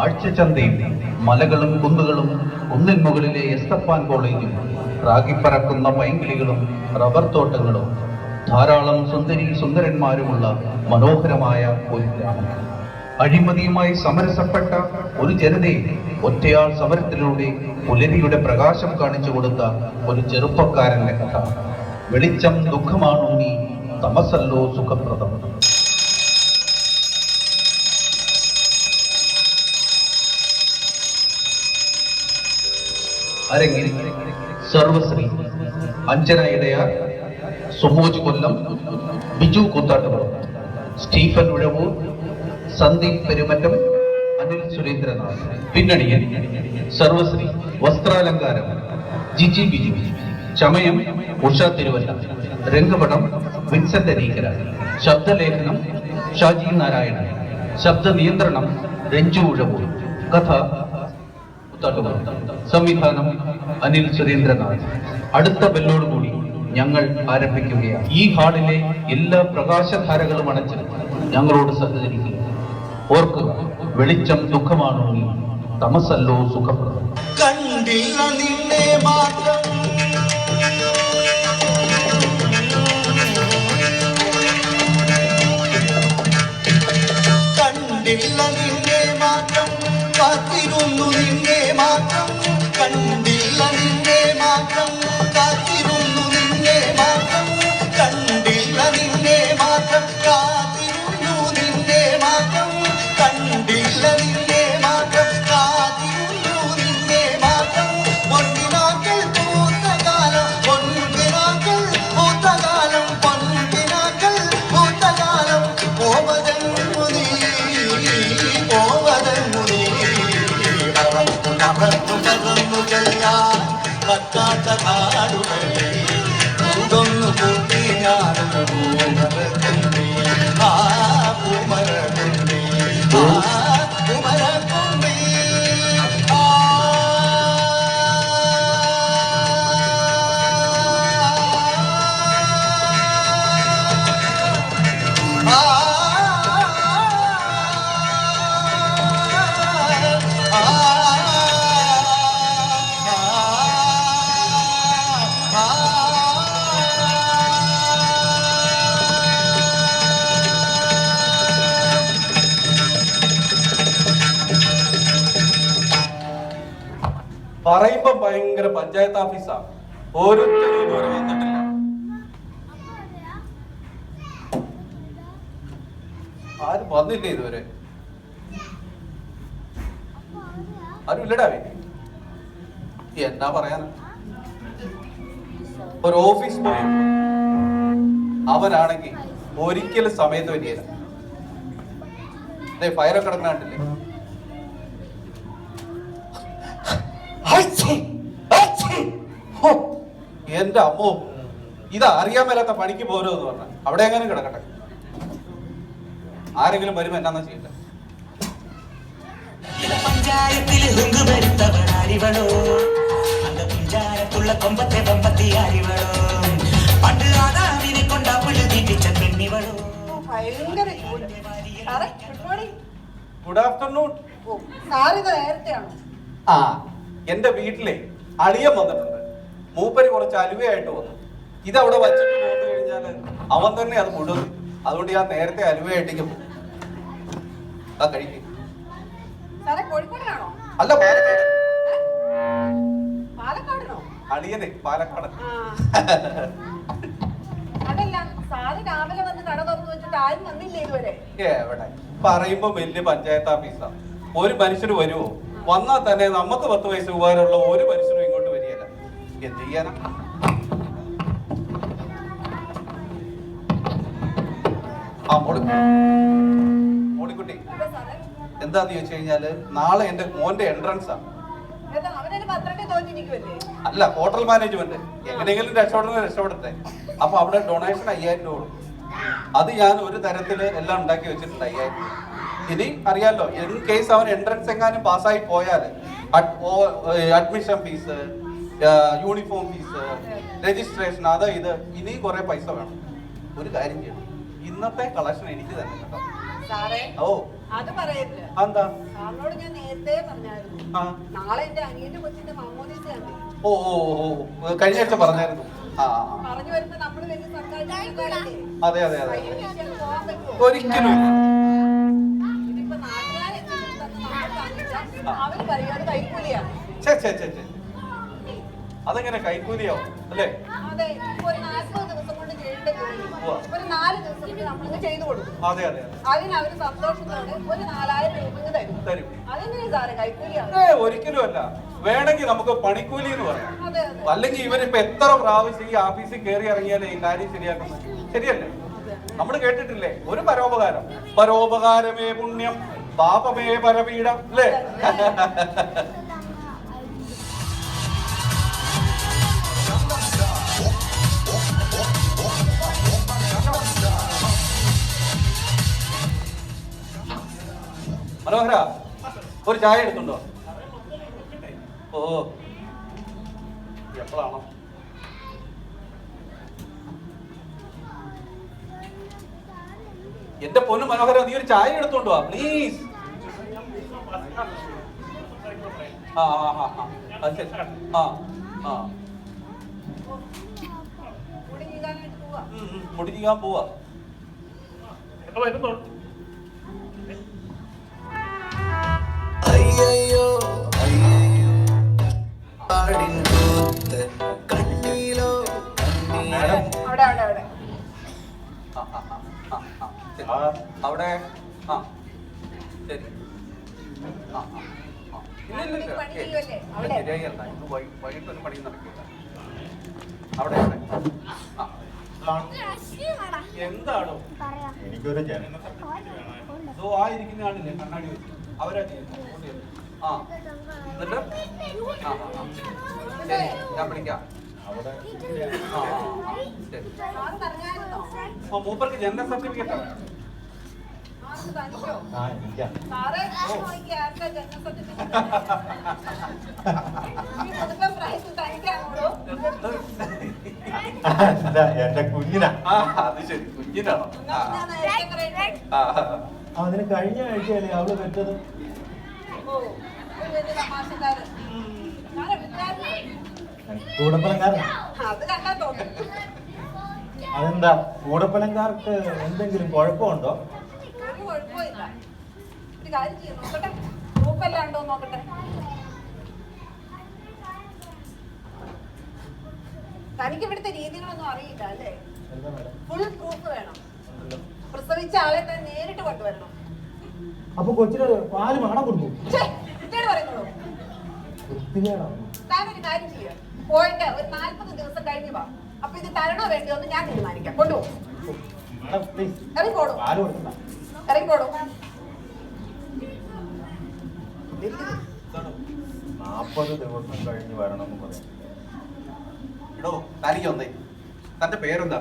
ആഴ്ചച്ചന്തയും മലകളും കുന്നുകളും കുന്നിൻ മുകളിലെ എസ്തപ്പാൻ കോളേജും റാഗിപ്പറക്കുന്ന പൈങ്കിളികളും റബ്ബർ തോട്ടങ്ങളും ധാരാളം സുന്ദരന്മാരുമുള്ള മനോഹരമായ ഒരു ഗ്രാമം. അഴിമതിയുമായി സമരസപ്പെട്ട ഒരു ജനതയെ ഒറ്റയാൾ സമരത്തിലൂടെ പുലരിയുടെ പ്രകാശം കാണിച്ചു കൊടുത്ത ഒരു ചെറുപ്പക്കാരന്റെ കഥ. വെളിച്ചം ദുഃഖമാണുണ്ണി, തമസല്ലോ സുഖപ്രദം. അരങ്ങിൽ സർവശ്രീ അഞ്ജന ഇടയാർ, സുമോജ് കൊല്ലം, ബിജു കൂത്താട്ടുപുറം, സ്റ്റീഫൻ ഉഴവൂർ, സന്ദീപ് പെരുമറ്റം, അനിൽ സുരേന്ദ്രനാഥ്. പിന്നണിയിൽ സർവശ്രീ വസ്ത്രാലങ്കാരം ജിജി ബിജു, ചമയം ഉഷ തിരുവല്ല, രംഗപടം വിൻസെന്റ് അരീക്കര, ശബ്ദലേഖനം ഷാജി നാരായണൻ, ശബ്ദ നിയന്ത്രണം രഞ്ജു ഉഴവൂർ, കഥ സംവിധാനം അനിൽ സുരേന്ദ്രനാഥ്. അടുത്ത ബെല്ലോടുകൂടി ഞങ്ങൾ ആരംഭിക്കുകയാണ്. ഈ ഹാളിലെ എല്ലാ പ്രകാശധാരകളും അടച്ച് ഞങ്ങളോട് സഹകരിക്കുക. ഓർക്കുക, വെളിച്ചം ദുഃഖമാണുണ്ണി, തമസല്ലോ സുഖപ്രദം. കണ്ടില്ല നിന്നെ മാത്രം, കണ്ടില്ല നിന്നെ മാത്രം, കാത്തിരുന്നു നിന്നെ മാത്രം, കണ്ടില്ല നിന്നെ മാത്രം, കാത്തിരുന്നു നിന്നെ മാത്രം, കണ്ടില്ല നിന്നെ മാത്രം, കാത്തിരുന്നു നിന്നെ മാത്രം, കണ്ടില്ല നിന്നെ മാത്രം, കാത്തിരുന്നു നിന്നെ മാത്രം. പൊന്നിനാക്കൾ പൂത്ത കാലം, പൊൻകിനാക്കൾ പൂത്ത കാലം, പൊൻകിനാക്കൾ പൂത്ത കാലം, പോവതെങ്ങു നീ, പോവതെങ്ങു നീ, പറന്നു ചെല്ലാൻ പറ്റാത്ത കാടുകളിൽ പൂതൊന്നു കൂട്ടി ഞാനും പൂമരത്തുമ്പി, ആ പൂമരത്തുമ്പി, ആ പൂമരത്തുമ്പി, ആ പറയുമ്പോ ഭയങ്കര പഞ്ചായത്ത് ഓഫീസാ. ഓരോരുത്തരും ഇതുവരെ വന്നിട്ടില്ല. ആരും വന്നില്ലേ ഇതുവരെ? ആരും ഇല്ലടാ. എന്നാ പറയാനാ? ഒരു ഓഫീസ് ബോയ് അവനാണെങ്കിൽ ഒരിക്കലും സമയത്ത് പറ്റിയില്ല. ഫയറൊക്കെ കിടക്കണാണ്ടില്ലേ? എന്റെ അമ്മോ, ഇത് അറിയാൻ മേലാത്ത പണിക്ക് പോരോ എന്ന് പറഞ്ഞ അവിടെ എങ്ങനെ കിടക്കട്ടെ. ആരെങ്കിലും വരുമ്പോ എന്നാ ചെയ്യില്ല. Good afternoon. ആ, എന്റെ വീട്ടിലെ അളിയൻ വന്നിട്ടുണ്ട്. മൂപ്പര് കുറച്ച് അലുവയായിട്ട് വന്നു. ഇതവിടെ വച്ചിട്ട് പോന്നു കഴിഞ്ഞാല് അവൻ തന്നെ അത് മുഴുവൻ. അതുകൊണ്ട് ഞാൻ നേരത്തെ അലുവയായിട്ടേക്ക് പോകും. ആ കഴിക്കും. അല്ല, അളിയനെ പാലക്കാട്. എവിടെ പറയുമ്പോ വലിയ പഞ്ചായത്ത് ഓഫീസാ. ഒരു മനുഷ്യന് വരുമോ? വന്നാൽ തന്നെ നമുക്ക് 10 വയസ്സ് ഉപകാരമുള്ള ഒരു മനുഷ്യനും ഇങ്ങോട്ട് വരികയില്ല. എന്ത് ചെയ്യാനാ? ആ മോളിക്കുട്ടി, എന്താന്ന് ചോദിച്ചു കഴിഞ്ഞാല് നാളെ എന്റെ മോന്റെ എൻട്രൻസാ. അല്ല, ഹോട്ടൽ മാനേജ്മെന്റ്. എങ്ങനെയെങ്കിലും രക്ഷപ്പെടട്ടെ. അപ്പൊ അവിടെ ഡൊണേഷൻ 5000 രൂപ. അത് ഞാൻ ഒരു തരത്തില് എല്ലാം ഉണ്ടാക്കി വെച്ചിട്ടുണ്ട്. 5000. ഇനി അറിയാലോ, ഇൻ കേസ് അവൻ എൻട്രൻസ് എങ്ങാനും പാസ്സായി പോയാല് admission fees, uniform fees, registration, ഇത് ഇനിയും കുറെ പൈസ വേണം. ഒരു കാര്യം ചെയ്യണം, ഇന്നത്തെ കളക്ഷൻ എനിക്ക് തന്നെ കേട്ടോ. സാറേ ഓ അത് പറയരുത്. എന്താ? സാറിനോട് ഞാൻ നേരത്തെ പറഞ്ഞായിരുന്നു, ആ. നാളെ എന്റെ അനിയന്റെ കൊച്ചിന്റെ മാമോദീസയാണ്. ഓ ഓ ഓ കഴിഞ്ഞ ആഴ്ച പറഞ്ഞായിരുന്നു. ആ പറഞ്ഞു വരുമ്പോ നമ്മള് വലിയ സർക്കാർ ജോലിക്കാരല്ലേ? അതെ അതെ അതെ. കയ്യിൽ വീശിയാൽ പോകാൻ പറ്റുമോ? ഒരിക്കലും ഇല്ല. ഇതിപ്പോ നാട്ടുകാരെ എന്തെങ്കിലും തന്ന് നമ്മൾ കാണിച്ചാൽ അവര് പറയും അത് കൈക്കൂലിയാണ്. ഛെ, ഛെ, ഛെ, ഛെ. അതെങ്ങനെ കൈക്കൂലിയാവും അല്ലേ? അതെ, ഇപ്പൊ ഒരു 40 ദിവസം കൊണ്ട് ചെയ്യേണ്ട ജോലി ഉവ്വ. ഒരു 4 ദിവസം കൊണ്ട് നമ്മളിത് ചെയ്തു കൊടുക്കും. അതെ അതെ അതെ. അതിന് അവര് സന്തോഷത്തോടെ ഒരു 4000 രൂപ തരും. തരും. അതെങ്ങനെ സാറേ കൈക്കൂലിയാണ്? ഒരിക്കലും അല്ല. വേണമെങ്കിൽ നമുക്ക് പണിക്കൂലി എന്ന് പറയാം. അതെ അതെ. അല്ലെങ്കിൽ ഇവരിപ്പോ എത്ര പ്രാവശ്യം ഈ ഓഫീസിൽ കയറി ഇറങ്ങിയാലേ ഈ കാര്യം ശരിയാക്കുന്നത്? ശരിയല്ലേ? നമ്മൾ കേട്ടിട്ടില്ലേ ഒരു പരോപകാരം, പരോപകാരമേ പുണ്യം പാപമേ പരപീഠം അല്ലേ? മനോഹര, ഒരു ചായ എടുത്തുണ്ടോ? ഓ എപ്പോഴാണോ? എന്റെ പൊന്നു മനോഹര, നീ ഒരു ചായ എടുത്തോണ്ട് വാ പ്ലീസ്. ആ ആ ആ ആ അത് ശരി. ആ ആ മുടി നീക്കാനായിട്ട് പോവാ. മുടി ചെയ്യാൻ പോവാ. അയ്യോ അയ്യോ പാടിൻ കൂത്ത് കണ്ണിലോ മാഡം. അവിടെ അവിടെ അവിടെ. ആ, ആ, ആ, ആ, ആ, ശരി. അവിടെ ആ ശരി. ആ, ആ, ആ. ഇല്ല, ഇല്ല, ഇല്ല. പണി ചെയ്യുമല്ലേ? അവിടെ. ശരിയായില്ല. ഇന്ന് വൈകിട്ടൊരു പണി നടക്കില്ല. അവിടെ അവിടെ. ആ. എന്താണോ? എനിക്കൊരു ഇതോ ആയിരിക്കുന്ന ആളില്ലേ കണ്ണാടി വെച്ച് അവരാ ചെയ്യുന്നത്. ആ എന്നിട്ട് ആ ആ ആ. ശരി ഞാൻ വിളിക്കാം. അവിടെ ആ ആ ആ. ശരി. സാറ് പറഞ്ഞായിരുന്നോ? അപ്പൊ മൂപ്പർക്ക് ജനന സർട്ടിഫിക്കറ്റ് ആണ്. സാർക്ക് തനിക്കോ? ഇല്ല. സാറേ നോക്കിയാ ആർക്കാ ജനന സർട്ടിഫിക്കറ്റ്? ഈ പുതുക്കം പ്രൈസ് തനിക്കാണോ? എന്റെ കുഞ്ഞിനാ. ആ അത് ശരി കുഞ്ഞിനാണോ? ആ ഞാൻ നേരത്തെ പറയട്ടെ. ആ അതിന് കഴിഞ്ഞ ആഴ്ചയല്ലേ അവള് പറ്റത്. ഓ, ഒരു വലിയ തമാശക്കാരൻ. സാറേ വിദ്യാർത്ഥി. കൂടപ്പലങ്കാരനാ. അത് കണ്ടാ തോന്നും. അതെന്താ കൂടപ്പലങ്കാർക്ക് എന്തെങ്കിലും കുഴപ്പമുണ്ടോ? ഒരു കുഴപ്പമില്ല. ഒരു കാര്യം ചെയ്യാം, നോക്കട്ടെ ഗ്രൂപ്പല്ലാണ്ടോ നോക്കട്ടെ. തനിക്ക് ഇവിടുത്തെ രീതികളൊന്നും അറിയില്ല അല്ലേ? എന്താ മാഡം? ഫുൾ പ്രൂഫ് വേണം. പ്രസവിച്ച ആളെ തന്നെ നേരിട്ട് കൊണ്ടുവരണം. അപ്പൊ കൊച്ചിന് പാല് മണം കൊടുക്കും. കുട്ടിയോട് പറയുന്നുള്ളൂ. വൃത്തികേടാണ്. താനൊരു കാര്യം ചെയ്യുക, പോയിട്ട് ഒരു 40 ദിവസം കഴിഞ്ഞ് വാ. അപ്പൊ ഇത് തരണോ വേണ്ടിയോ എന്ന് ഞാൻ തീരുമാനിക്കാം. കൊണ്ടുപോകും. മാഡം പ്ലീസ് ഇറങ്ങിക്കോടും. പാല് കൊടുക്കണ്ട. ഇറങ്ങിക്കോടും. 40 ദിവസം കഴിഞ്ഞ് വരണം എന്ന് പറയാം. എടോ തനിക്ക് വന്നേ. തന്റെ പേരെന്താ?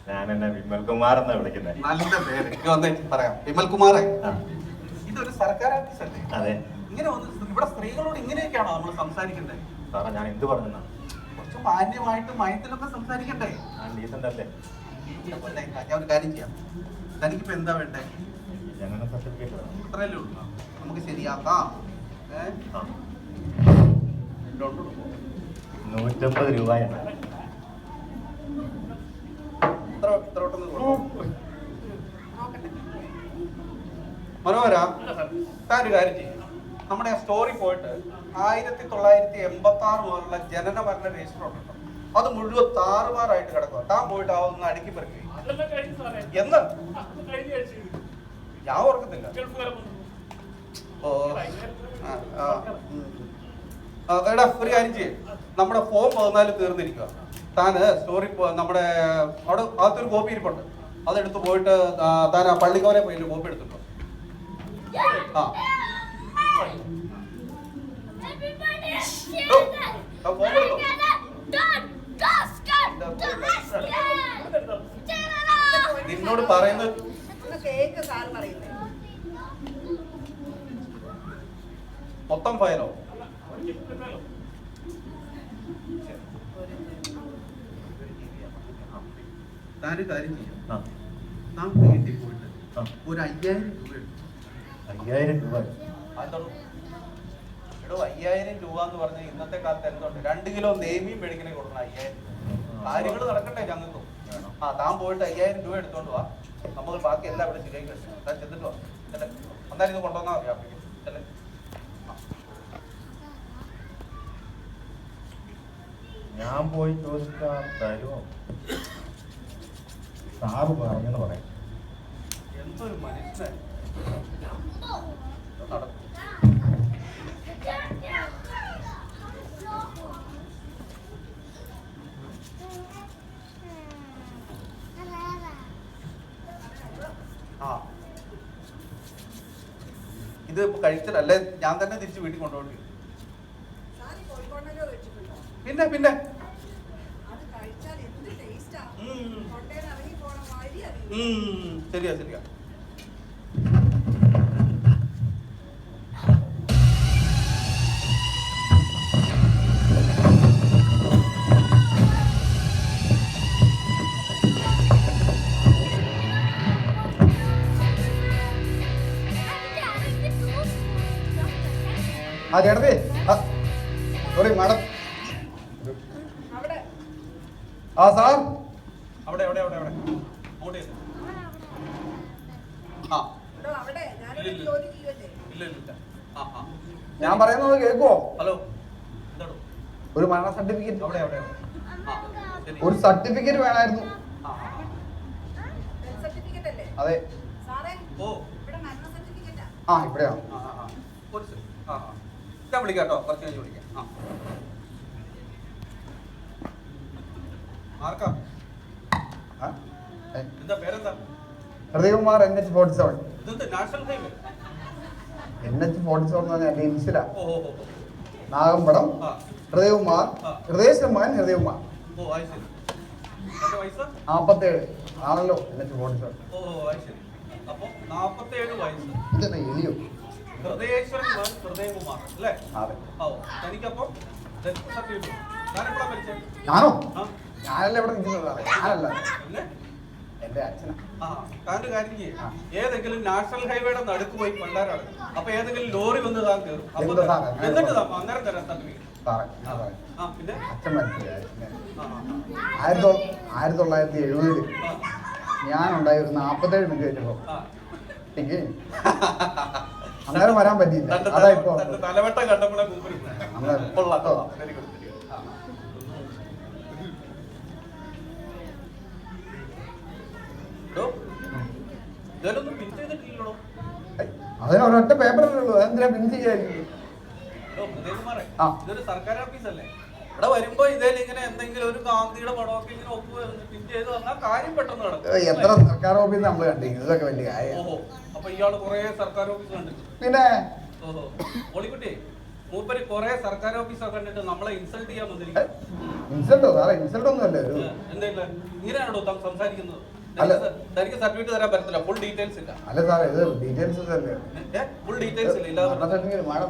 ഞാൻ എന്നെ വിമൽ കുമാർ എന്നാ വിളിക്കുന്നത്. നല്ല പേര്. എനിക്ക് വന്നേ പറയാം. വിമൽ കുമാറേ, ആ, ഇതൊരു സർക്കാർ ഓഫീസ് അല്ലേ? അതെ ഇങ്ങനെ വന്ന് ഇവിടെ സ്ത്രീകളോട് ഇങ്ങനെയൊക്കെയാണോ നമ്മൾ സംസാരിക്കേണ്ടത്? സാറേ ഞാൻ എന്ത് പറഞ്ഞാ? കുറച്ച് മാന്യമായിട്ട് മയത്തിലൊക്കെ സംസാരിക്കണ്ടേ? ഞാൻ ഡീസന്റ് അല്ലേ? അല്ലേ, ഞാൻ ഒരു കാര്യം ചെയ്യാം. തനിക്കിപ്പോ എന്താ വേണ്ടേ? ജനന സർട്ടിഫിക്കറ്റ് വേണം. അത്രയല്ലേ ഉള്ളൂ. നമുക്ക് ശരിയാക്കാം. ആ, ലോൺ കൊടുക്കുമോ? 150 രൂപയാണ്. ഇത്ര പെട്ടെന്ന് കൊടുക്കും. മനോഹര, താൻ ഒരു കാര്യം ചെയ്യും. നമ്മുടെ സ്റ്റോറി പോയിട്ട് 1986 മുതലുള്ള ജനന മരണ രജിസ്റ്റർ ഉണ്ടല്ലോ, അത് മുഴുവൻ താറുമാറായിട്ട് കിടക്കുക. താൻ പോയിട്ട് അതൊന്ന് അടുക്കി പെറുക്കി. എന്ന് ഞാൻ ഓർക്കുന്നില്ല. ഓ ആ, ആ. എടാ ഒരു കാര്യം ചെയ്യും. നമ്മുടെ ഫോം 14 തീർന്നിരിക്കുക. താന് സ്റ്റോറി നമ്മുടെ അവിടെ അകത്തൊരു കോപ്പി ഇരിപ്പുണ്ട്. അതെടുത്ത് പോയിട്ട് താൻ ആ പള്ളിക്കോലെ പോയി കോപ്പി എടുത്തിട്ടോ. ആ ഫോം എടുത്തോ. നിന്നോട് പറയുന്നത് കേക്ക് സാറ് പറയുന്നത്. മൊത്തം ഫയലോ? താനൊരു കാര്യം ചെയ്യാം. ആ, താൻ വീട്ടിൽ പോയിട്ട് ഒരു 5000 രൂപ എടുത്തു. 5000 രൂപ. അതെന്താണോ? എടോ 5000 രൂപ എന്ന് പറഞ്ഞാൽ ഇന്നത്തെ കാലത്ത് എന്തുണ്ട്? 2 കിലോ നെയ്മീൻ മേടിക്കണേ കൊടുക്കണം 5000. കാര്യങ്ങൾ നടക്കട്ടെ ഞങ്ങൾക്കും. താൻ പോയിട്ട് 5000 രൂപ എടുത്തോണ്ട് വാ, നമുക്ക് ബാക്കി എല്ലാം ഇവിടെ ശരിയാക്കി വെച്ചു. താൻ ചെന്നിട്ട് വാ. അല്ലേ എന്തായാലും ഇത് കൊണ്ടുവന്നാൽ മതി ആപ്പിക്ക്. അല്ലേ ഞാൻ പോയി ചോദിച്ചാ തരുമോ? സാറ് പറഞ്ഞെന്ന് പറയാം. എന്തൊരു മനുഷ്യൻ നടക്കും. ഇത് ഇപ്പൊ കഴിച്ചിട്ടല്ലേ ഞാൻ തന്നെ തിരിച്ച് വീട്ടിൽ കൊണ്ടുപോകേണ്ടി വരും. സാറി കോഴിക്കോടിനോ കഴിച്ചിട്ടുണ്ടോ? പിന്നെ പിന്നെ അത് കഴിച്ചാൽ എന്ത് ടേസ്റ്റാ. ഉം. കൊണ്ടേന്ന് ഇറങ്ങി പോണ വഴി അറിയില്ല. ശരിയാ ശരിയാ. ചേട്ടത്തി സോറി മാഡം. അവിടെ സാർ അവിടെ അവിടെ അവിടെ അവിടെ അങ്ങോട്ട് ചെല്ല്. ആ എടോ അവിടെ ഞാനൊരു ഇല്ല. ജോലി ചെയ്യുമല്ലേ. ഇല്ല ഇല്ല ഇല്ല. ആ ഞാൻ പറയുന്നത് കേൾക്കുവോ? ഹലോ എന്താണോ? ഒരു മരണ സർട്ടിഫിക്കറ്റ്, അവിടെ അവിടെ അവിടെ. ശരി. ഒരു സർട്ടിഫിക്കറ്റ് വേണമായിരുന്നു. ഡെത്ത് സർട്ടിഫിക്കറ്റ് അല്ലേ? അതെ. സാറേ ഓ ഇവിടെ മരണ സർട്ടിഫിക്കറ്റാ. ഇവിടെയാണ്. ഒരു സെക്കൻഡ്. ഞാൻ വിളിക്കാം കേട്ടോ, കുറച്ച് കഴിഞ്ഞ് വിളിക്കാം. ആർക്കാ? എന്താ പേരെന്താ? ഹൃദയകുമാർ NH47. ഇതെന്ത് നാഷണൽ ഹൈവേ? NH47 എന്ന് പറഞ്ഞാൽ എൻ്റെ ഇൻസില. ഓ നാഗമ്പടം ആ. ഹൃദയകുമാർ, ഹൃദയശർമ്മൻ ഹൃദയകുമാർ. ഓ അത് ശരി. എന്റെ വയസ്സ് 47 ആണല്ലോ NH47. ഓ അത് ശരി. അപ്പൊ 47 വയസ്സ്. ഇതെന്നാ എലിയോ? ഹൃദയേശ്വരൻ ഹൃദയകുമാർ അല്ലേ? അതെ. ഓ എനിക്കപ്പോ ഡെത്ത് സർട്ടിഫിക്കറ്റ്. ഞാനെപ്പോഴാ മരിച്ചത്? ഞാനോ? ആ ഞാനല്ല ഇവിടെ നിൽക്കുന്നത്. ഞാനല്ല, പിന്നെ എൻ്റെ അച്ഛനാ. താൻ്റെ കാര്യം ചെയ്യേ, ഏതെങ്കിലും നാഷണൽ ഹൈവേയുടെ നടുക്ക് പോയി കൊണ്ടാരാണ്. അപ്പൊ ഏതെങ്കിലും ലോറി വന്ന് താൻ കയറും. അപ്പൊ എന്താ സാറേ? എന്നിട്ട് താൻ അന്നേരം തരാൻ സർട്ടിഫിക്കറ്റ്. സാറേ ഞാൻ പറയാം. പിന്നെ അച്ഛൻ മനസ്സിലായി. ആ 1970 ഞാനുണ്ടായി ഒരു 47 മിനിറ്റ് കഴിഞ്ഞപ്പോ എനിക്ക് അന്നേരം വരാൻ പറ്റിയില്ല. അതാ ഇപ്പൊ തലവട്ടം കണ്ടപ്പോഴേ മൂപ്പര് അന്നേരം കൊള്ളാം. Very good. ഇതൊന്നും പിൻ ചെയ്തിട്ടില്ലല്ലോ. അതിന് ഒരൊറ്റ പേപ്പറല്ലേ ഉള്ളൂ. അതെന്തിനാ പിൻ ചെയ്യായിരിക്കും? ഹൃദയകുമാറേ, ആ. ഇതൊരു സർക്കാർ ഓഫീസല്ലേ? ഇവിടെ വരുമ്പോ ഇതേൽ ഇങ്ങനെ എന്തെങ്കിലും ഒരു ഗാന്ധിയുടെ പടമൊക്കെ ഇങ്ങനെ ഒപ്പ് പിൻ ചെയ്ത് തന്നാൽ കാര്യം പെട്ടെന്ന് നടക്കും. എത്ര സർക്കാർ ഓഫീസ് നമ്മൾ കണ്ടിരിക്കുന്നത്? ഇതൊക്കെ വലിയ കാര്യം. ഓഹോ, അപ്പൊ ഇയാള് കൊറേ സർക്കാർ ഓഫീസ് കണ്ടിട്ട്. പിന്നെ ഓഹോ, ഓളിക്കുട്ടി മൂപ്പര് കൊറേ സർക്കാർ ഓഫീസൊക്കെ കണ്ടിട്ട് നമ്മളെ ഇൻസൾട്ട് ചെയ്യാൻ വന്നിരിക്കും. ഇൻസൾട്ടോ സാറേ? ഇൻസൾട്ട് ഒന്നും അല്ലേ. എന്തെങ്കിലും ഇങ്ങനെയാണോ താൻ സംസാരിക്കുന്നത്? അല്ല. തനിക്ക് സർട്ടിഫിക്കറ്റ് തരാൻ പറ്റത്തില്ല, ഫുൾ ഡീറ്റെയിൽസ് ഇല്ല. അല്ല സാറേ, ഇത് ഡീറ്റെയിൽസ് അല്ലേ? ഫുൾ ഡീറ്റെയിൽസ് ഇല്ല. ഇല്ലാതെ മാഡം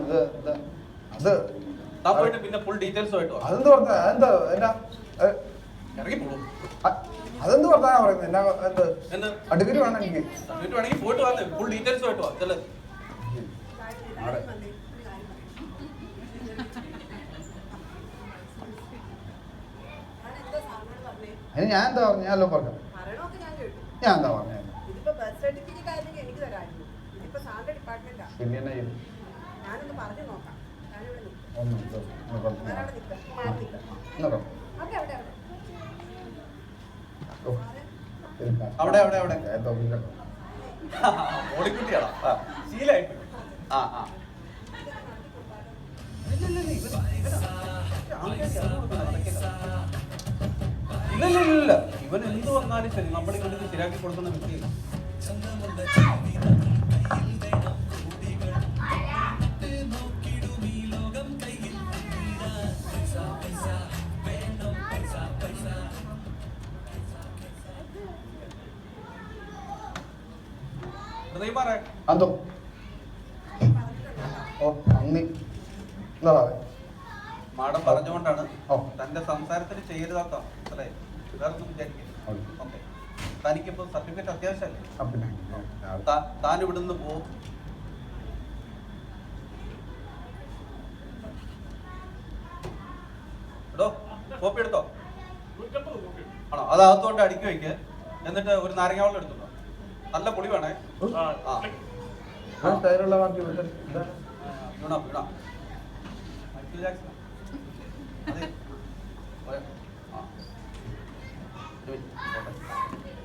അത് താൻ പോയിട്ട് പിന്നെ ഫുൾ ഡീറ്റെയിൽസ് ആയിട്ട് വാ. അതെന്ത് പറഞ്ഞ എന്താ എന്നാ ഇറങ്ങി പോകും. അതെന്ത് പറഞ്ഞാ പറയുന്നത്? എന്നാ എന്ത് എന്ത് സർട്ടിഫിക്കറ്റ് വേണം എനിക്ക്? സർട്ടിഫിക്കറ്റ് വേണമെങ്കിൽ പോയിട്ട് വന്നേ, ഫുൾ ഡീറ്റെയിൽസ് ആയിട്ട് വാ. ചെല്ല്. ആടെ. അതിന് ഞാൻ എന്താ പറഞ്ഞു? ഞാനല്ലോ പറഞ്ഞു. മരണമൊക്കെ ഞാൻ കേട്ടു. ഞാൻ എന്താ പറഞ്ഞു? ഇതിപ്പോ ബർത്ത് സർട്ടിഫിക്കറ്റ് ആയിരുന്നെങ്കിൽ എനിക്ക് തരാമായിരുന്നു. ഇതിപ്പോ സാറിന്റെ ഡിപ്പാർട്ട്മെന്റാ. പിന്നെ എന്നാ ചെയ്തു? ഞാനൊന്ന് പറഞ്ഞു നോക്കാം. ഞാനിവിടെ നിൽക്കാം. ഒന്നും ഞാനവിടെ നിൽക്കാം. മാറി നിൽക്കാം. അവിടെ അവിടെ അവിടെ അവിടെ അവിടെ അവിടെ ഓടിക്കുട്ടിയാണോ? ശീലായിട്ട്. ഇല്ല ഇവൻ എന്ത് വന്നാലും ശരി നമ്മൾ ഇങ്ങോട്ട് ശരിയാക്കി കൊടുക്കുന്ന വ്യക്തിയില്ല. അതോ ഓ നന്ദി. എന്താ മാഡം പറഞ്ഞുകൊണ്ടാണ് ഓ തന്റെ സംസാരത്തിന് ചെയ്യരുതാത്ത അല്ലേ? വേറൊന്നും വിചാരിക്കില്ല. ഓക്കെ. തനിക്കിപ്പോ സർട്ടിഫിക്കറ്റ് അത്യാവശ്യമല്ലേ? പിന്നെ താൻ ഇവിടുന്ന് പോ. എടോ കോപ്പി എടുത്തോ? ആണോ? അത് അകത്തോട്ട് അടുക്കി വയ്ക്ക്. എന്നിട്ട് ഒരു നാരങ്ങ വെള്ളം എടുത്തോ. നല്ല പൊടി വേണേ. സ്റ്റൈലുള്ള ബാക്കി വീണ മൈക്കിൾ ജാക്സൺ. അതെ.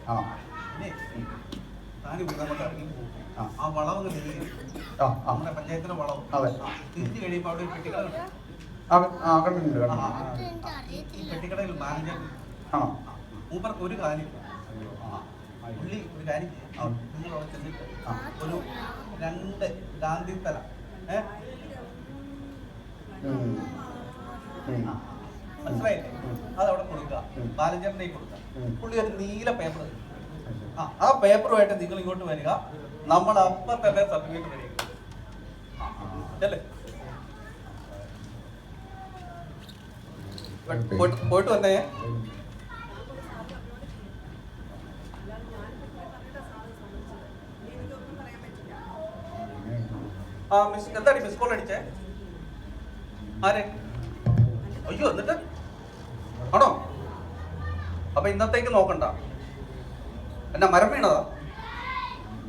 ആ താൻ ഇവിടെ നമുക്ക് ഇറങ്ങി പോകും. ആ വളവ് നമ്മുടെ പഞ്ചായത്തിലെ വളവ് തിരിഞ്ഞു കഴിയുമ്പോൾ അവിടെ ഒരു പെട്ടിക്കട കണ്ടിട്ടുണ്ട്. ഈ പെട്ടിക്കടയിൽ മാനേജർ മൂപ്പർക്ക് ഒരു കാര്യം പുള്ളി ഒരു കാര്യം നിങ്ങൾ അവിടെ ചെന്നിട്ട് ഒരു 2 ഗാന്ധി തല മനസ്സിലായില്ലേ? അതവിടെ കൊടുക്കുക. മാനേജറിനെ കൊടുക്കുക. പുള്ളി ഒരു നീല പേപ്പർ തരും. ആ പേപ്പറുമായിട്ട് നിങ്ങൾ ഇങ്ങോട്ട് വരിക. നമ്മൾ അപ്പം തന്നെ സർട്ടിഫിക്കറ്റ് റെഡിയാക്കും അല്ലേ? പോയിട്ട് വന്നേ. എന്താടി മിസ് കോൾ അടിച്ചേ? ആരെ? അയ്യോ എന്നിട്ട് ആണോ? അപ്പൊ ഇന്നത്തേക്ക് നോക്കണ്ട. എന്നാ മരം വീണതാ?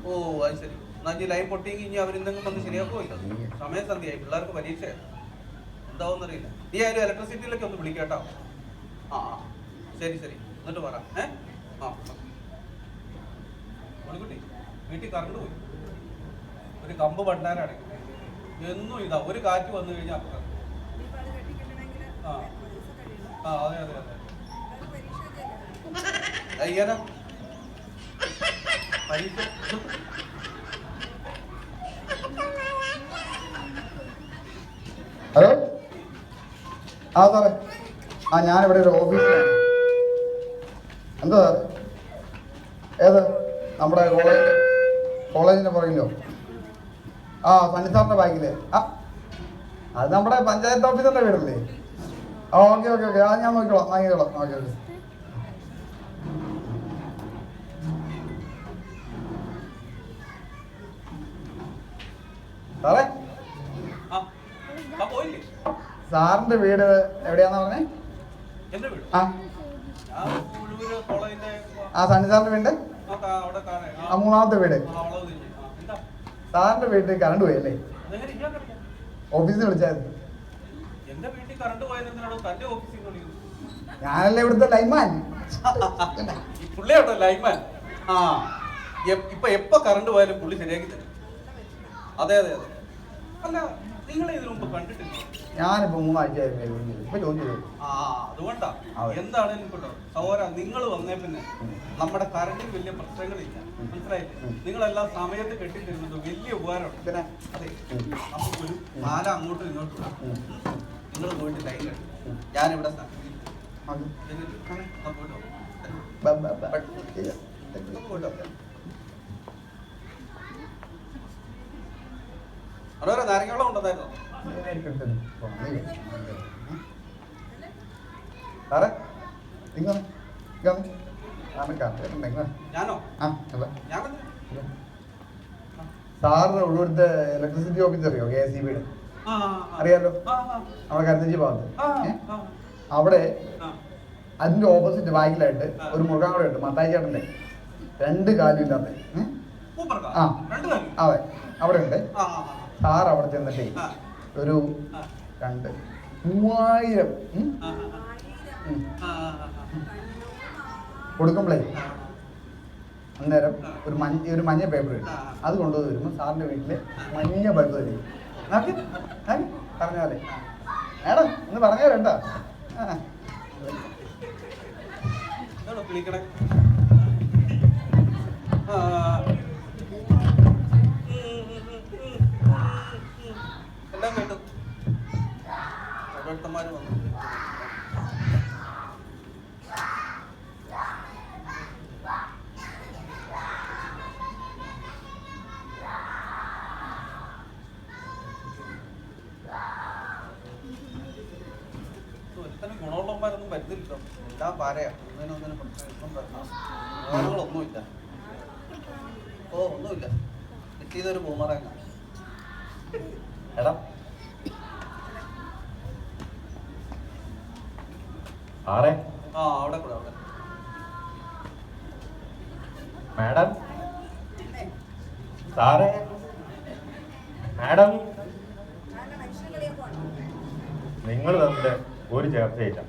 ഓ അത് ശരി. എന്നാ ഇനി ലൈൻ പൊട്ടിയെങ്കിൽ ഇനി അവരെന്തെങ്കിലും വന്ന് ശരിയാക്കുമല്ലോ. സമയം സന്ധ്യയായി, പിള്ളേർക്ക് പരീക്ഷ എന്താവുന്നറിയില്ല. നീ ആയാലും ഇലക്ട്രിസിറ്റിയിലേക്ക് ഒന്ന് വിളിക്കേട്ടോ. ആ ശരി ശരി. എന്നിട്ട് പറ. മണിക്കുട്ടി വീട്ടിൽ കറണ്ട് പോയി. ഒരു കമ്പ് പണ്ടാനാണ് എന്നും ഇതാ. ഒരു കാറ്റ് വന്നു കഴിഞ്ഞാൽ അപ്പം അതെ അതെ അതെ. അയ്യാനാ പരീക്ഷ ഹലോ. സാറേ ഞാനിവിടെ ഒരു ഓഫീസിലാണ്. എന്താ സാറേ? ഏത് നമ്മുടെ കോളേജിൻ്റെ പുറകിലോ? സണ്ണി സാറിൻ്റെ ബാക്കിലെ അത് നമ്മുടെ പഞ്ചായത്ത് ഓഫീസറിൻ്റെ വീടല്ലേ? Okay okay okay. അത് ഞാൻ നോക്കിക്കോളാം. Okay okay. സാറേ സാറിന്റെ വീട് എവിടെയാന്ന് പറഞ്ഞേ? സണ്ണി സാറിന്റെ വീട് മൂന്നാമത്തെ വീട്. സാറിന്റെ വീട്ടിൽ കറണ്ട് പോയല്ലേ? ഓഫീസിൽ വിളിച്ചായിരുന്നു. ഞാനല്ലേ ഇവിടുത്തെ ലൈൻമാൻ. ലൈൻമാൻ. ഇപ്പൊ എപ്പോ കറണ്ട് പോയാലും പുള്ളി ശരിയാക്കി തരും. അതെ അതെ അതെ. അല്ല നിങ്ങളെ ഇതിനു മുമ്പ് കണ്ടിട്ടില്ല? ഞാനിപ്പോ 3 ആഴ്ചയായിരുന്നു ഇപ്പൊ ജോലി ചെയ്തു. അതുകൊണ്ടാ എന്താണേലും കേട്ടോ സഹോദര, നിങ്ങൾ വന്നേ പിന്നെ നമ്മുടെ കറണ്ടിൽ വലിയ പ്രശ്നങ്ങളില്ല. മനസ്സിലായില്ലേ? നിങ്ങളെല്ലാം സമയത്ത് കെട്ടിത്തരുന്നത് വലിയ ഉപകാരമാണ്. പിന്നെ അതെ, നമുക്കൊരു മാല അങ്ങോട്ടും ഇങ്ങോട്ടും നിങ്ങൾ പോയിട്ട് ലൈൻ കെട്ടും. ഞാനിവിടെ അതോരെ നാരങ്ങളും ഉണ്ടെന്നായിരുന്നു. സാറേ ഞാനോ? സാറിന് ഇവിടുത്തെ ഇലക്ട്രിസിറ്റി ഓഫീസ് അറിയോ? KSEB അറിയാലോ, നമ്മുടെ കരുത്തഞ്ചി ഭാഗത്ത്. അവിടെ അതിന്റെ ഓപ്പോസിറ്റ് ബാക്കിലായിട്ട് ഒരു മുഖം കൂടെ ഉണ്ട്, മത്തായി ചേട്ടന്റെ. 2 കാലും ഇല്ലാത്ത. അതെ അവിടെ ഉണ്ട്. സാർ അവിടെ ചെന്നിട്ടേ ഒരു 3000 കൊടുക്കുമ്പോഴേ അന്നേരം ഒരു മഞ്ഞ പേപ്പർ കിട്ടും. അത് കൊണ്ടുപോയി വരുമ്പോൾ സാറിന്റെ വീട്ടില് മഞ്ഞ ബൾബ് തരും. പറഞ്ഞാലേ മേഡം ഒന്ന് പറഞ്ഞാലെന്താ? എല്ലാം കേട്ടു. ഓരോരുത്തന്മാര് വന്നു. ഒരുത്തനും ഗുണമുള്ളവന്മാരൊന്നും പറ്റുന്നില്ലല്ലോ. എല്ലാം പാരയാ. ഒന്നിനൊന്നിനും പ്രശ്നങ്ങളൊന്നുമില്ല. ഓ ഒന്നുമില്ല. കിട്ടിയതൊരു ബൂമറാങ്ങ. എടാ സാറേ. ആ അവിടെ കൂടെ അവിടെ. മാഡം സാറേ മാഡം നിങ്ങൾ തമ്മിൽ ഒരു ചർച്ചയില്ല.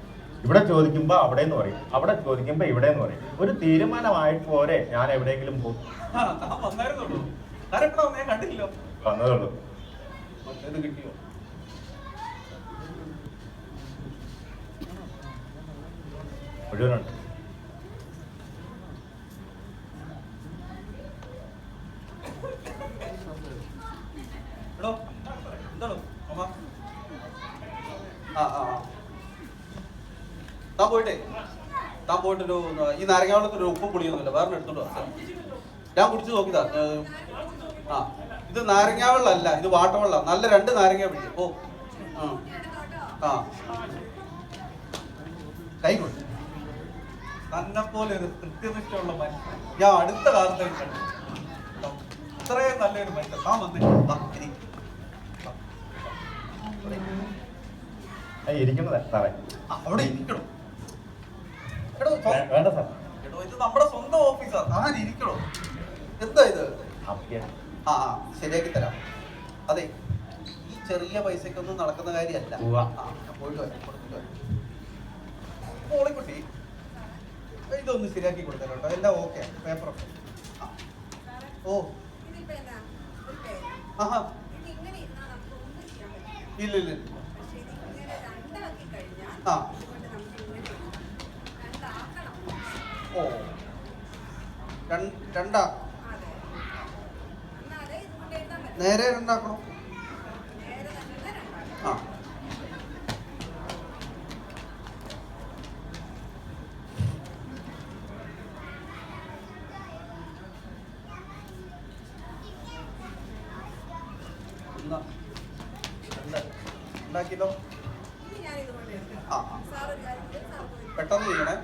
ഇവിടെ ചോദിക്കുമ്പോ അവിടെ നിന്ന് പറയും, അവിടെ ചോദിക്കുമ്പോ ഇവിടെ നിന്ന് പറയും. ഒരു തീരുമാനമായിട്ട് പോരെ ഞാൻ എവിടെയെങ്കിലും പോകും. വന്നായിരുന്നുള്ളൂ. ആരെപ്പോഴാ ഞാൻ കണ്ടില്ലല്ലോ. വന്നതുള്ളൂ. മറ്റേത് കിട്ടിയോ? മുഴുവനുണ്ട്. എടോ എന്താണോ അമ്മ? ആ ആ താൻ പോയിട്ടൊരു ഈ നാരങ്ങാവെള്ളത്തിനൊരു ഉപ്പും പുളിയൊന്നുമില്ല, വേറെ എടുത്തോണ്ട് വാ. ഞാൻ കുടിച്ചു നോക്കിയതാ. ആ ഇത് നാരങ്ങാവെള്ളമല്ല, ഇത് വാട്ടവെള്ളം. നല്ല 2 നാരങ്ങ പിടിക്കും. ഓ ആ കൈകൊണ്ട് തന്നെ പോലെ ഒരു കൃത്യനിഷ്ഠയുള്ള മനുഷ്യൻ ഞാൻ അടുത്ത കാലത്തേക്ക് കണ്ടു. ഇത്രയും നല്ലൊരു മനുഷ്യൻ താൻ വന്നിട്ട് ഇരിക്കുന്നത് സാറേ. അവിടെ ഇരിക്കണോ? എടോ വേണ്ട സാർ. എടോ ഇത് നമ്മുടെ സ്വന്തം ഓഫീസാ, താൻ ഇരിക്കണോ? എന്താ ഇത്? ആ ശരിയാക്കി തരാം. അതെ ഈ ചെറിയ പൈസക്കൊന്നും നടക്കുന്ന കാര്യമല്ല. ഞാൻ പോയിട്ട് വരാം, കൊടുത്തിട്ട് വരാം. മോളിക്കുട്ടി ഇതൊന്ന് ശരിയാക്കി കൊടുത്തല്ലോ കേട്ടോ. എല്ലാം ഓക്കെ, പേപ്പറൊക്കെ. ഓ ആഹാ ഇല്ല ഇല്ല ആ ഓ രണ്ടാ നേരെ 2 ആക്കണോ? ആ ഉണ്ടാക്കിയല്ലോ. ആ പെട്ടെന്ന് ചെയ്യണേ.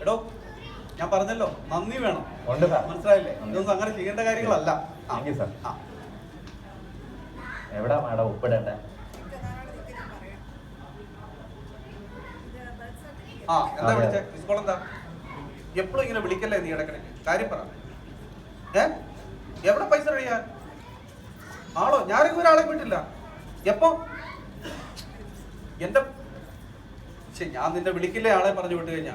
എടോ ഞാൻ പറഞ്ഞല്ലോ നന്ദി വേണം. ഉണ്ട് സാർ. മനസ്സിലായില്ലേ? ഇതൊന്നും അങ്ങനെ ചെയ്യേണ്ട കാര്യങ്ങളല്ല. Thank you sir. എവിടാ മാഡം ഒപ്പിടേണ്ടേ? ആ എന്താ വിളിച്ചേ? മിസ്കോൾ എന്താ? എപ്പോഴും ഇങ്ങനെ വിളിക്കല്ലേ നീ ഇടക്കിടക്ക്? കാര്യം പറ. എവിടെ പൈസ റെഡിയാ? ആളോ ഞാനിങ്ങ ഒരാളെ വിട്ടില്ല. എപ്പോ? എന്റെ ഞാൻ നിന്നെ വിളിക്കില്ലേ ആളെ പറഞ്ഞു വിട്ട് കഴിഞ്ഞാ?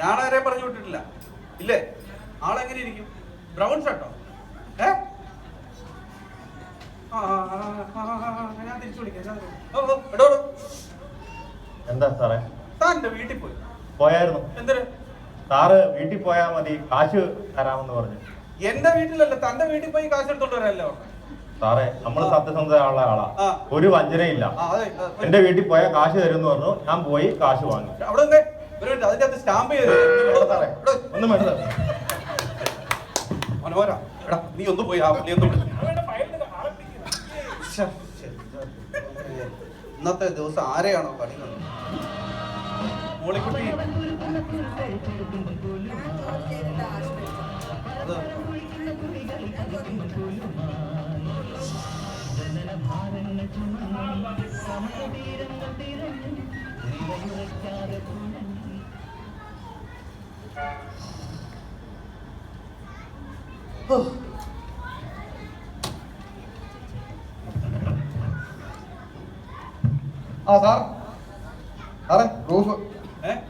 ഞാൻ ആരെ പറഞ്ഞു വിട്ടിട്ടില്ല. ഇല്ലേ? ആളെങ്ങനെ ഇരിക്കും? ബ്രൗൺ ഷർട്ടോ? ഞാൻ തിരിച്ചു വിളിക്കാം. എടോ എന്താ സാറേ? താൻ എന്റെ വീട്ടിൽ പോയി പോയായിരുന്നു. എന്തിന്? സാറ് വീട്ടിൽ പോയാ മതി, കാശ് തരാമെന്ന് പറഞ്ഞു. എന്റെ വീട്ടിലല്ല, തന്റെ വീട്ടിൽ പോയി കാശ് എടുത്തോണ്ട് വരാല്ലോ. സാറേ നമ്മൾ സത്യസന്ധതയുള്ള ആളാ, ഒരു വഞ്ചനയില്ല. എന്റെ വീട്ടിൽ പോയാൽ കാശ് തരുമെന്ന് പറഞ്ഞു. ഞാൻ പോയി കാശ് വാങ്ങി. അവിടെ അതിന്റെ അകത്ത് സ്റ്റാമ്പ് ചെയ്ത് ഒന്നും വേണ്ട. മനോഹര എടാ നീ ഒന്ന് പോയി ആ പുള്ളി ഒന്ന് ഇന്നത്തെ ദിവസം ആരെയാണോ കളിക്കുന്നത്? മോളിക്കുട്ടി അത് ആ സാർ സാറേ പ്രൂഫ്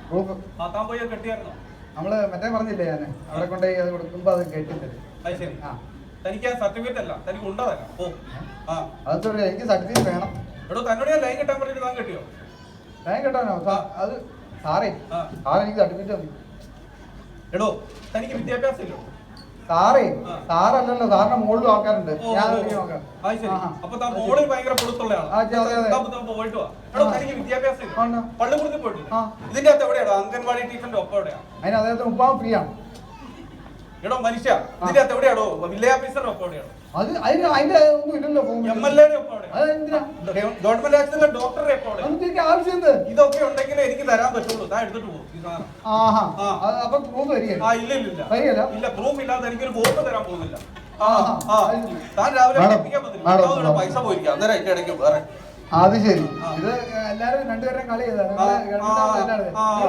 പ്രൂഫ് താൻ പോയി കെട്ടിയായിരുന്നോ? നമ്മള് മറ്റേ പറഞ്ഞില്ലേ ഞാൻ അവിടെ കൊണ്ടുപോയി അത് കൊടുക്കുമ്പോ അത് കേട്ടില്ലേ? അത് ശരി. തനിക്ക് ആ സർട്ടിഫിക്കറ്റ് അല്ല, തനിക്ക് ഉണ്ടതല്ല. ഓ ആ അത് എനിക്ക് സർട്ടിഫിക്കറ്റ് വേണം. എടോ തന്നോട് ഞാൻ ലൈൻ കെട്ടാൻ പറഞ്ഞിട്ട് താൻ കെട്ടിയോ? ലൈൻ കെട്ടാനോ? അത് സാറേ സാറേ എനിക്ക് സർട്ടിഫിക്കറ്റ് തന്നു. എടോ തനിക്ക് വിദ്യാഭ്യാസം ഇല്ലോ? സാറേ സാറല്ലല്ലോ, സാറിന്റെ മുകളിലും ആൾക്കാരുണ്ട്. ഞാൻ നോക്കാം. അപ്പൊ താൻ മോളിൽ ഭയങ്കര പൊടുത്തുള്ള ആളാണ്. പോയിട്ട് വാ. എടോ തനിക്ക് വിദ്യാഭ്യാസം ഇല്ല? പള്ളിക്കുടത്തിൽ പോയിട്ട് ഇതിന്റെ അകത്ത് എവിടെയാണോ? അംഗൻവാടി ടീച്ചറിന്റെ ഒപ്പം എവിടെയാണ്? അതിന് അദ്ദേഹത്തിന് ഉപ്പാവും ഫ്രീ ആണ്. എടോ മനുഷ്യ ഇതിന്റെ അകത്ത് എവിടെയാണോ വില്ലേജ് ഓഫീസറുടെ ഒപ്പം എവിടെയാണോ അത് അതിന്റെ ഒന്നും ഇല്ലല്ലോ ഫോം. MLA യുടെ ഒപ്പം എവിടെയാ? അതെന്തിനാ? ഗവൺമെന്റ് ആക്സിലെ ഡോക്ടറുടെ ഒപ്പം എവിടെയാ? അതൊന്നും എനിക്ക് ആവശ്യം എന്ത്? ഇതൊക്കെ ഉണ്ടെങ്കിലേ എനിക്ക് തരാൻ പറ്റുള്ളൂ. താൻ എടുത്തിട്ട് പോകും ഈ സാധനം. ആഹാ. ആ. അപ്പൊ പ്രൂഫ് വരികയല്ല. ആ ഇല്ല ഇല്ല വരികയല്ല? ഇല്ല പ്രൂഫ് ഇല്ലാതെ എനിക്കൊരു കോപ്പ് തരാൻ പോകുന്നില്ല. ആഹാ. താൻ രാവിലെ മാഡം, എത്തിക്കാൻ പറ്റില്ല. മാഡം, ഇവിടെ പൈസ പോയിരിക്കാം അന്നേരം അതിന്റെ ഇടയ്ക്ക് വേറെ അത് ശരി. ഇത് എല്ലാരും രണ്ടുപേരും കളി ചെയ്താണ്.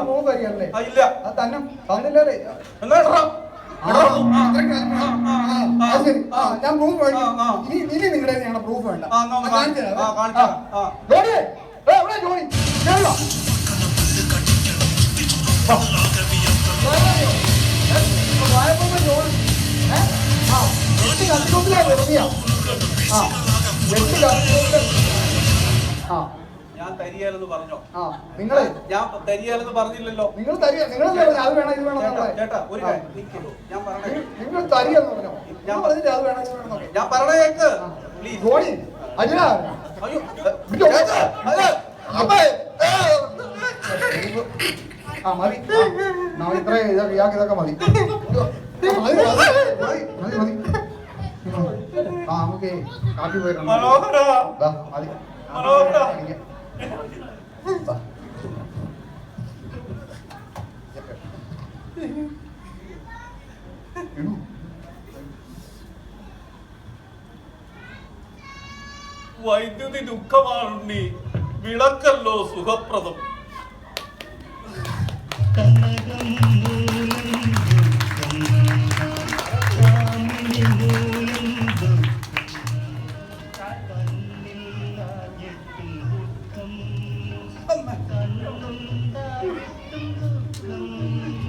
പ്രൂഫ് വരികയല്ലേ? ഇല്ല അത് തന്നെ തന്നില്ലേ? എന്നാ ഇടറാ. ശരി. ഞാൻ പ്രൂഫ് മേടിക്കും. ഇനി നിങ്ങളുടെ ഞങ്ങളുടെ പ്രൂഫ് വേണ്ട. കാണിച്ചു ജോണി, എവിടെ ജോണി? കേരള ജോണി. എട്ട് കത്തിക്കൊണ്ടില്ല വെറുതെയാ. ഞാൻ തരികയില്ലെന്ന് പറഞ്ഞോ? നിങ്ങളെ ഞാൻ തരികയില്ലെന്ന് പറഞ്ഞില്ലല്ലോ. നിങ്ങൾ തരിക. നിങ്ങളല്ലേ പറഞ്ഞത് അത് വേണം ഇത് വേണം നമ്മളെ. ചേട്ടാ ഒരു കാര്യം നിൽക്കല്ലോ. ഞാൻ പറഞ്ഞേ നിങ്ങൾ തരികയെന്ന് പറഞ്ഞോ? ഞാൻ പറഞ്ഞിട്ട് അത് വേണം ഇത് വേണം എന്നൊക്കെ. ഞാൻ പറഞ്ഞ കേക്ക് പ്ലീസ്. ജോണി അജിനാ. അയ്യോ മതി. ഇത്ര ഇയാൾക്ക് ഇതൊക്കെ മതി. മതി. നമുക്ക് കാപ്പി പോയിട്ടുണ്ട്. മനോഹര മതി. മനോഹര വൈദ്യുതി ദുഃഖമാണുണ്ണി, വിളക്കല്ലോ സുഖപ്രദം.